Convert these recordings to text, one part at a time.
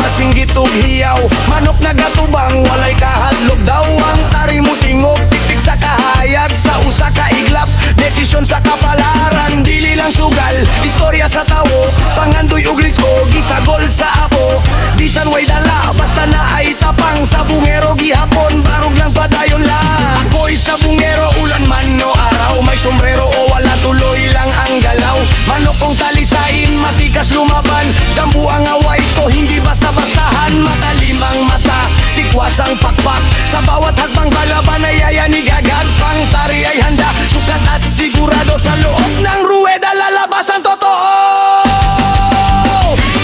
masinggit ug hiyaw. Manok na gatubang walay kahadlok daw. Ang tari mo tingog tiktik sa kahayag, sa usa ka iglap desisyon sa kapalaran. Dili lang sugal istorya sa tawo, pangandoy ug risko gisagol sa abo. Bisan way dala basta na ay tapang, sa bungero gihapon barog lang padayon lang. Ako'y sa bungero ulan man no araw, may sombrero o wala tuloy lang ang galaw. Manok kong talisain matikas lumaban, sambu ang away ko hindi basta-bastahan. Matalimang mata tikwasang pakpak, sa bawat hagbang balaban ay yayanig agad. Pang tari ay handa sukat at sigurado, sa loob ng ruweda lalabas ang totoo.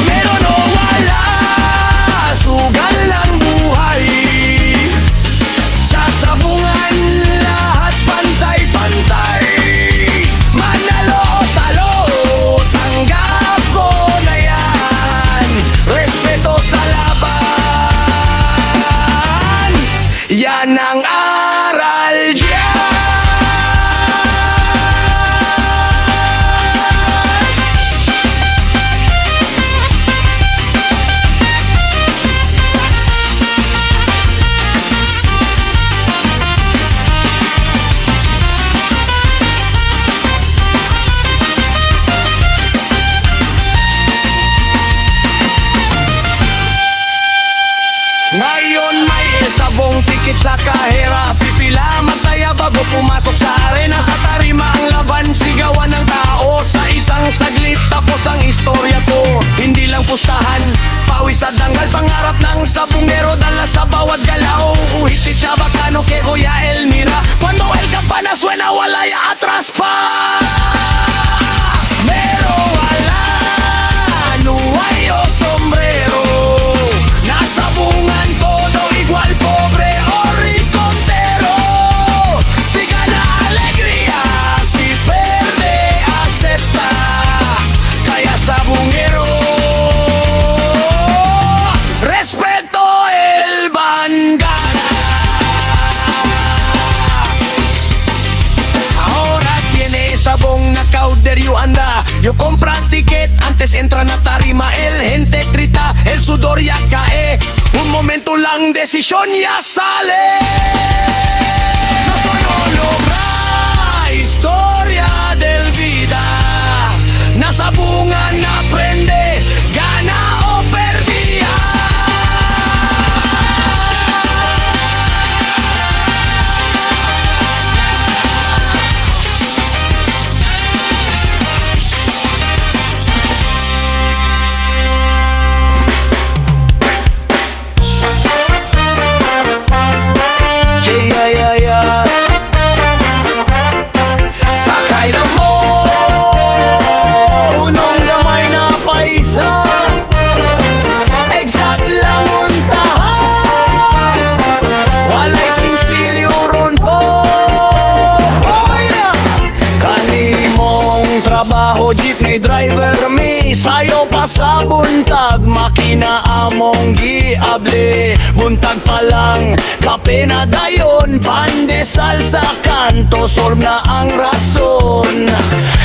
Meron o wala, sugal ng buhay. Sa sabungan lahat pantay-pantay. Manalo o talo, tanggap ko na yan. Respeto sa laban, yan ang aral dyan. Ngayon may sabong tikit sa kahera, pipila mataya bago pumasok sa arena. Sa tarima ang laban, sigawan ng tao, sa isang saglit tapos ang istorya ko. Hindi lang pustahan, pawis sa danggal, pangarap ng sabungero dala sa bawat galaw. Uhiti Chabacano kay Kuya Elmira, cuando el campana suena wala ya atras pa. Pero wala, nuay o sombrero, nasa bungan todo igual pobre o ricontero. Si gana alegría, si perde acepta, kaya sa bungero respeto el bandana. Ahora tiene sabong na cauderio anda, yo compra ticket antes entra na tarima, el gente grita, el sudor ya cae, un momento lang desisyon ya sale. No soy hologra, historia del vida, nasa bunga na prende, gana o perdía. Sakay na mo, unong gamay na paisa, exact lang untahan, walay sinsilyo ron po. Oh yeah! Kanimong trabaho, jeepney driver mi, sayo pa sa buntag, makina among giable. Buntag pa lang, kape na dayon, pandesal sa kanto, solve na ang rason.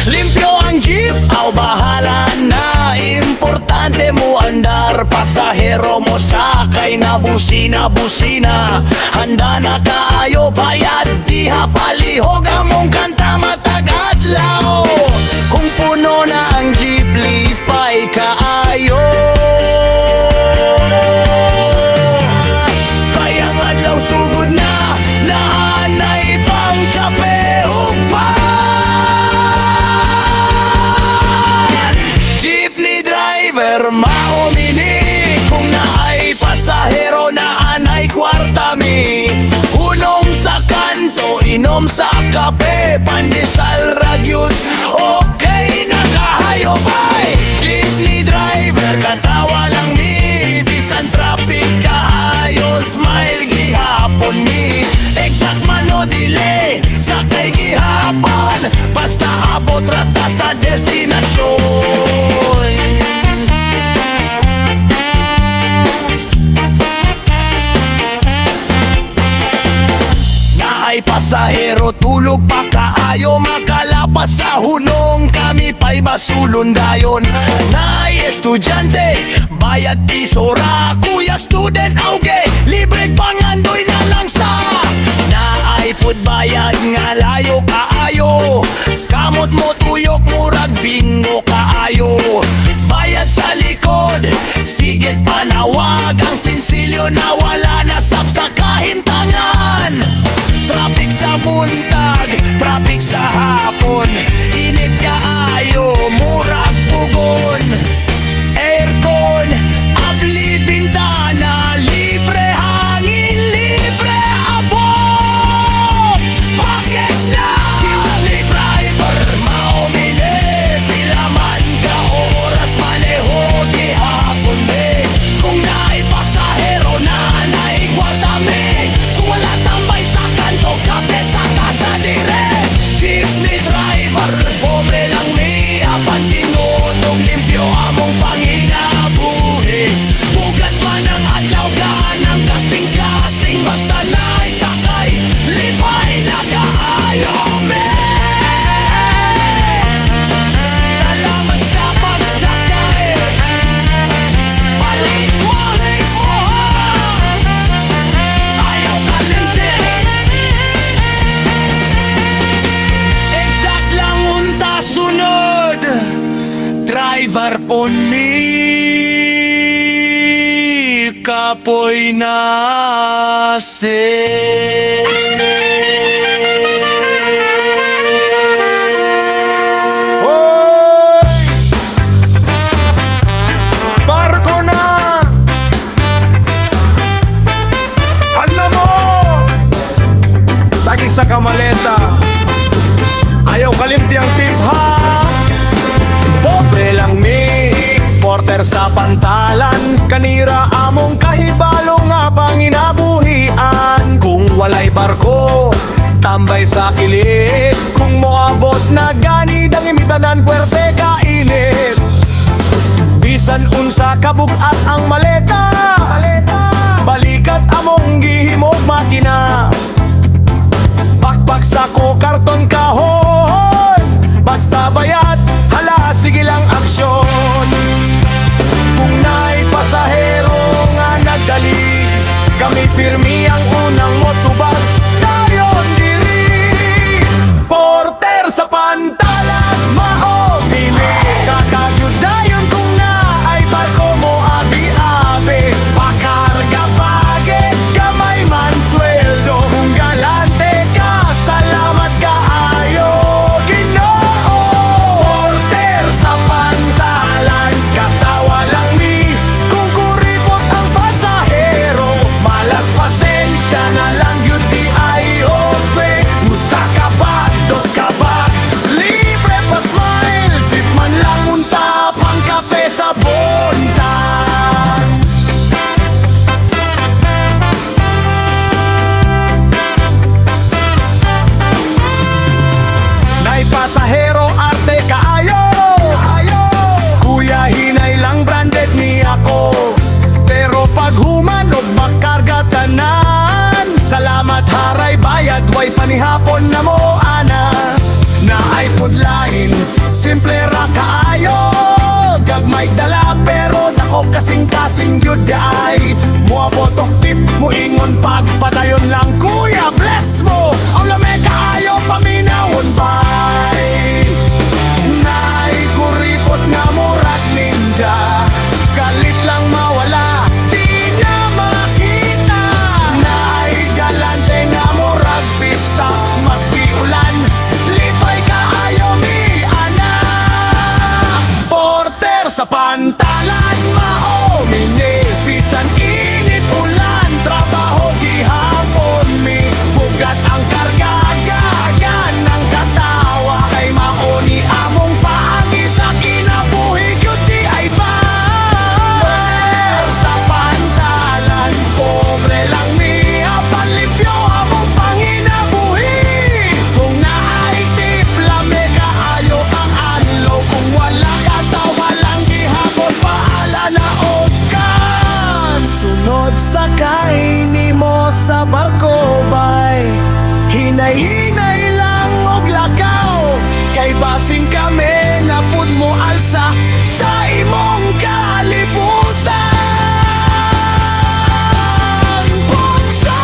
Limpyo ang jeep, aw bahala na, importante mo andar, pasahero mo sakay na busina-busina. Handa na kaayo, bayad diha palihog, among kanta matagadlaw. Kung puno na ang jeep, lipay kaayo. Kayang adlaw sugod na, naanay pang kape ug pan. Jeepney driver maumini, kung naay pasahero naanay kwarta mi. Unom sa kanto, inom sa kape, pandesal ragyod, okay na kahayo bay. Jeepney driver katawa lang mi, bisan traffic kaayo, smile gihapon mi. Exact man o delay, sakay gihapon, basta abot rata sa destinasyon. ay pasahero tulog pa kaayo, makalapas sa hunong kami pa'y basulon dayon. Naay estudyante bayad piso ra, kuya student auge libre pangandoy na lang sa. Naay pud bayad nga layo kaayo, kamot mo tuyok murag bingo kaayo. Bayad sa likod, sigit panawag ang sinsilyo na wala na sab sa kahimtangan. Traffic sa buntag, traffic sa hapon, init kaayo, murag pugon. Aircon, abli bintana, libre hangin, libre abot. Package na! Chiwali driver, maumili, pila man ka oras maneho gihapon me. Kung naay pasahero na naigwata me, kung wala tambay sa kanto, kape sa kasa dire. Jeepney driver, pobre lang me, apan tinutog limpyo among panginabuhi. Bugat man ang adlaw gaan ang kasing-kasing, basta naay sakay, lipay na kaayo me. Salamat sa pagsakay, balik-walik mo ha, ayaw kalente. Exact lang unta sunod, driver pon mi, kapoy nase. Hoy! Barko na! Ano mo? Lagi sa kamaleta, ayaw kalimti ang tip ha. Pobre lang mi, porter sa pantalan, kanira among kahibalo nga panginabuhian. Kung walay barko, tambay sa kilid, kung moabot na gani dang imitanan puwerte kainit. Bisan unsa kabugat ang maleta, balikat among gihimog makina. Pakpak sako karton kahon, basta bayad, hala sige lang aksyon. Kung naay pasahero nga nagdali, kami pirmi ang unang motubag, dayon diri. Porter sa pantalan, maobili, kakagyud dayon kung naay barko mo abi-abi. Pakarga package, kamay man sweldo, kung galante ka, salamat kaayo Ginoo. Porter sa pantalan, katawa lang mi, kung kuripot ang pasahero, malas pasensya na lang yun di ay ope. Usa ka ba, dos ka ba, libre pag smile, tip man lang unta pang kape sa bontan. Nay pasahero arte kaayo, kuya hinay lang branded ni ako, pero pag human o makarga tanan, salamat haray bayad way panihapon na mo ana. Naay pudlahin, simple ra kaayo, gagmay dala pero dako kasing-kasing yun ay. Muabot og tip, muingon pagpadayon lang, kuya bless mo, ang lame kaayo paminawon bay. Naay kuripot nga murag ninja, galit lang mawala, di na makita. Naay galante nga murag pista, maski ulan, lipay kaayo mi ana. Porter sa pantalan, maomini, bisan init ulan, trabaho gihapon mi. Kay hinay lang og lakaw, kay basing kami napud mo alsa sa imong kalibutan. Buksa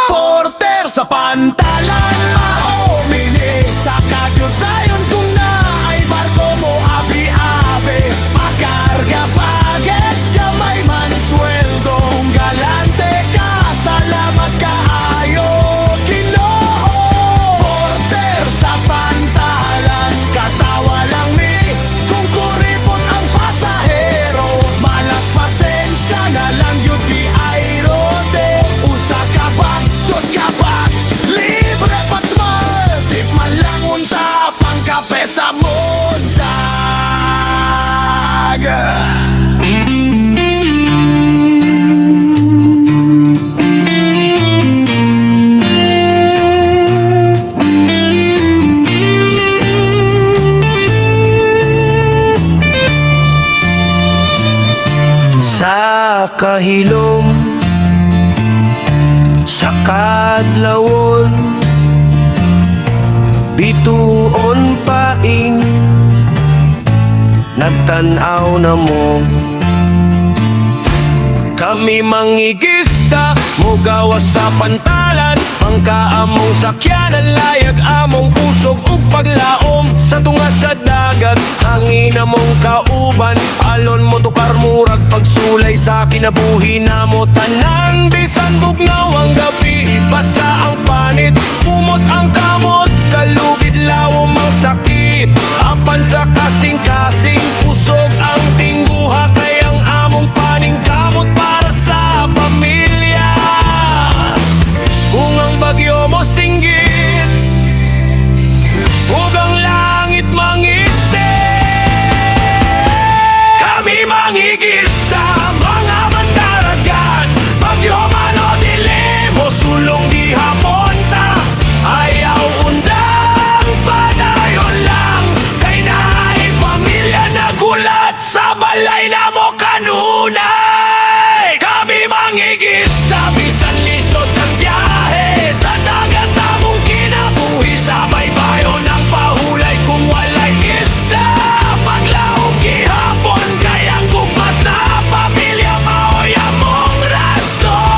porter sa pantalan, maomini sa kadyutayon kung na ay barko mo abi-abi. Pakarga paget, gamay man sweldo, kung galante ka, salamat kaayo Ginoo. Porter sa pantalan, katawa lang mi kung kuripot ang pasahero. Malas pasensya na lang yun di ayrote. Usa ka ba, dos ka ba, libre pat smart. Tip man lang unta pang kape sa mundag. Sa kahilom, sa kadlawon, bituon paing nagtanaw na mo. Kami mangigista, mugawas sa pantalan, pangkaamong sakyanan, layag among pusog ug paglaom. Sa tunga sa dagat, hangin among kauban, alon mo tukar murag pagsulay sa kinabuhi na mo. Tanan bisan bugnaw ang gabi, basa ang panit, pumot ang kamot, sa lubid lawom ang sakit. Apan sa kasing-kasing, pusog ang tingguha, kay ang among paning kamot para sa pamilya. Kung ang bagyo mo singgit, huwag ang langit mangiti. Kami mangigista, mga mandaragan, bagyo man o dilim o sulong di hamonta. Ayaw undang, padayon lang, kay naay pamilya na gulat sa balay na mo kanunay. Kami mangigista, bisan lisod ng biyahe, sa dagat among kinabuhi, sa baybayo ng pahulay kung walay isda. Paglaong gihapon, kay ang gugma sa pamilya maoy among rason.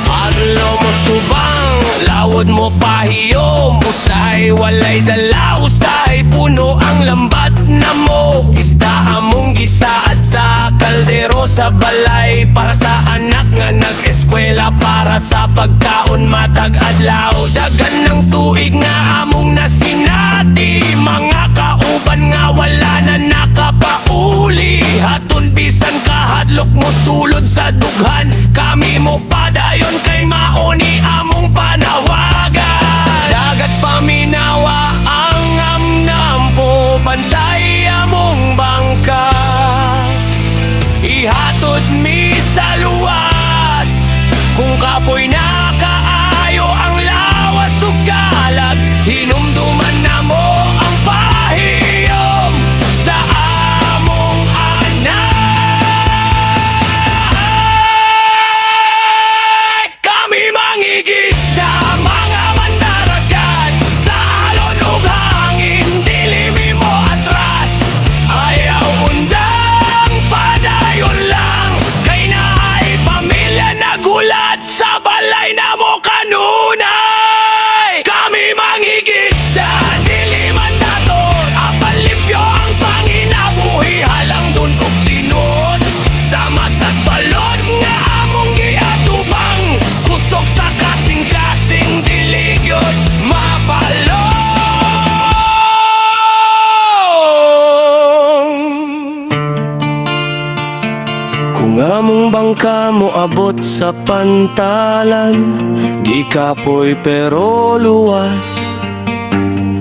Aglo mo subang, lawod mo pahiyom, usay walay dala, usay puno ang lambat na mo. Isda among gisaad sa kaldero sa balay, para sa anak nga nag-eskwela, para sa pagkaon matag adlaw. Dagan ng tuig nga among nasinati, mga kauban nga wala na nakapauli. Hatun bisan kahadlok mo sulod sa dughan, kami mo padayon kay mauni among panawagan. Dagat paminawa ang amnampo, bantay among bangka, ihatod mi sa luwas. Kung kapoy na kaayo ang lawas ug kalag, hinumduman na mo ang pahiyom sa among anak. Kami mangigista, mga mandaragan, sa alon ug hangin, dilimi mo atras. Ayaw undang, padayon lang, kay naay pamilya na gulat sa balay na mo kanunay. Kami mangigista, dili man daton, apalimpyo ang panginabuhi, halang dun ug tinud sa matag balon nga among giatubang. Kusog sa kasing-kasing, dili gyud mapalong. Kung among bangka mo abot sa pantalan, di kapoy pero luwas.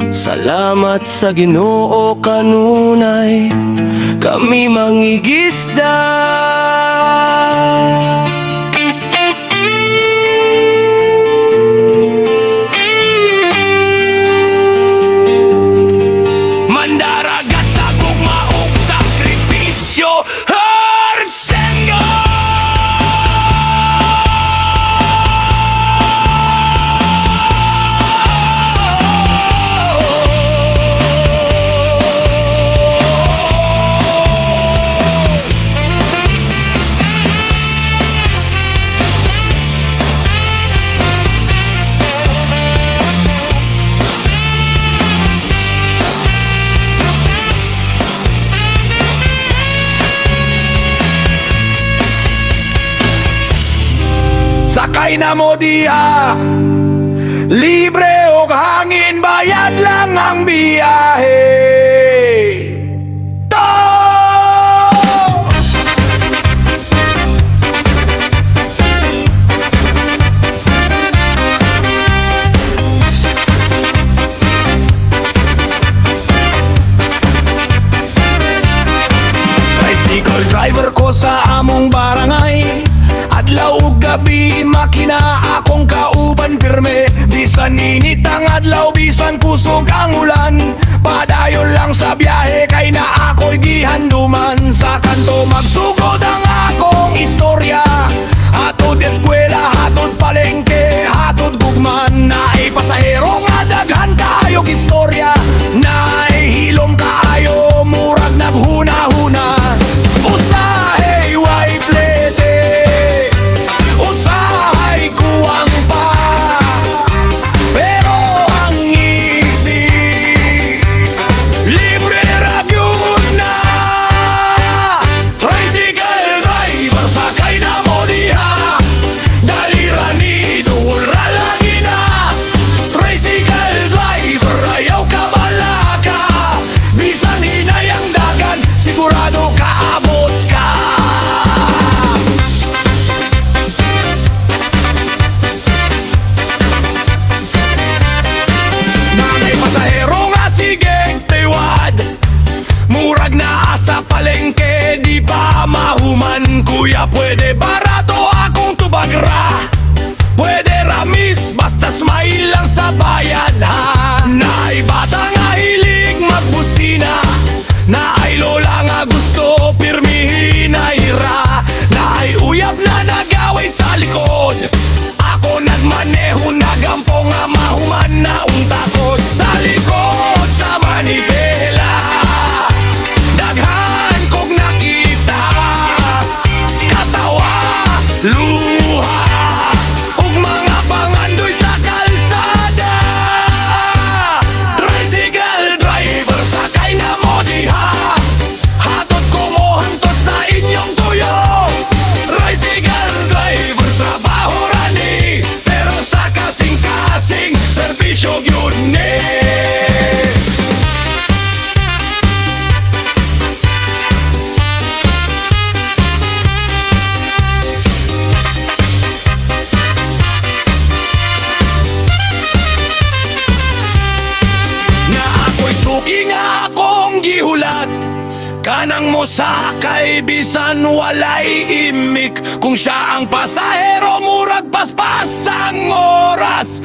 Salamat sa Ginoo kanunay, kami mangigisda. sakay na mo diha. Libre og hangin, bayad lang ang biyahe. To! Tricycle driver ko sa among barangay, adlaw ug gabi makina akong kauban pirme. Bisan init ang adlaw, bisan kusog ang ulan, padayon lang sa biyahe kay na ako'y gihanduman. Sa kanto magsugod ang akong istorya, hatod eskwela, hatod palengke, hatod gugman. Naay pasahero nga daghan kaayog istorya, naay hilom kaayo, murag naghuna-huna. Usahay way plete, usahay kuwang pa, pero ang easy libre ra gyud na. Tricycle driver sakay na mo diha, dali ra ni duol ra lagi na. Tricycle driver ayaw ka balaka, bisan hinay ang dagan sigurado kaabot ka. Nanay pasahero nga sige tiwad, murag na sa palengke di pa mahuman. Kuya pwede barato akong tubagra, pwede ramis basta smile lang sa bayad ha. Naay bata nga hilig magbusina, naay lola nga gusto pirmihin na hira, naay uyab na nagaway sa likod, ako nagmaneho nagampo nga mahuman na untakot. Sa likod sa manibela daghan kog nakita, katawa, luha, ug mga pangandoy sa kalsada. Tricycle driver sakay na mo diha, hatod ko mo hantod sa inyong tuyo. Tricycle driver trabaho rani, pero sa kasing-kasing serbisyo gyud ni. Na ako'y suki nga akong gihulat, kanang mo sakay bisan walay imik. Kung siya ang pasahero murag paspas ang oras,